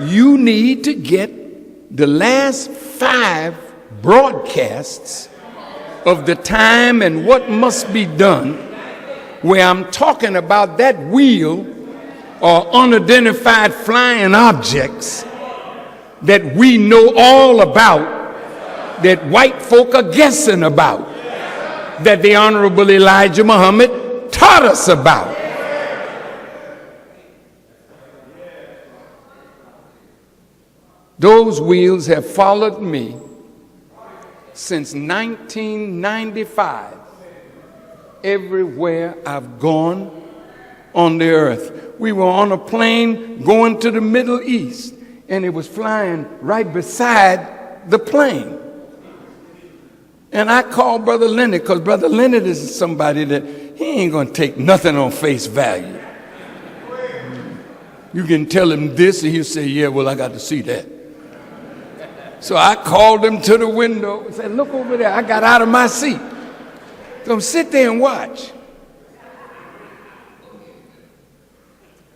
you need to get the last 5 broadcasts of the time and what must be done, where I'm talking about that wheel or unidentified flying objects that we know all about, that white folk are guessing about, that the Honorable Elijah Muhammad taught us about. Those wheels have followed me since 1995, everywhere I've gone on the earth. We were on a plane going to the Middle East, and it was flying right beside the plane. And I called Brother Leonard, because Brother Leonard is somebody that he ain't going to take nothing on face value. You can tell him this, and he'll say, yeah, well, I got to see that. So I called him to the window and said, look over there. I got out of my seat. So sit there and watch.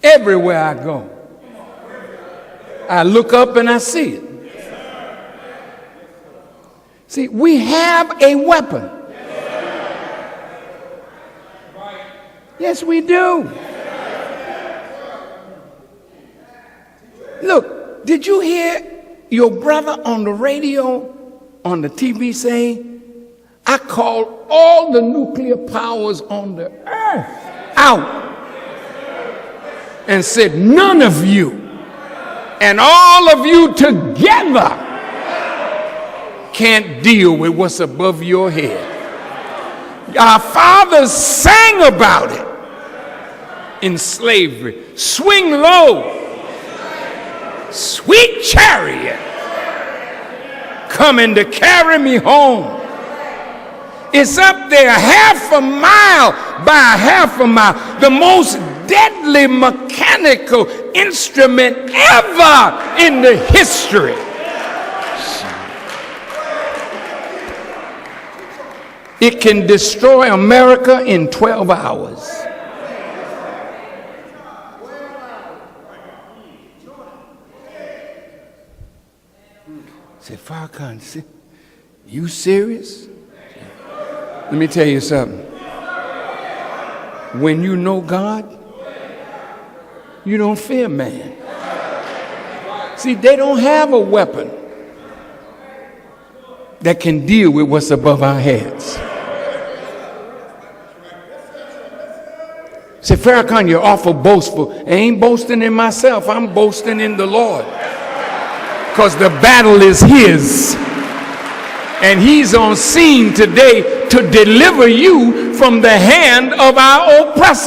Everywhere I go, I look up and I see it. See, we have a weapon. Yes, we do. Look, did you hear your brother on the radio, on the TV say, I called all the nuclear powers on the earth out and said, none of you and all of you together can't deal with what's above your head. Our fathers sang about it in slavery. Swing low, sweet chariot, coming to carry me home. It's up there, half a mile by half a mile, the most deadly mechanical instrument ever in the history. It can destroy America in 12 hours. Said, Farrakhan, you serious? Let me tell you something. When you know God, you don't fear man. See, they don't have a weapon that can deal with what's above our heads. Say, Farrakhan, you're awful boastful. I ain't boasting in myself. I'm boasting in the Lord. Because the battle is his. And he's on scene today to deliver you from the hand of our oppressor.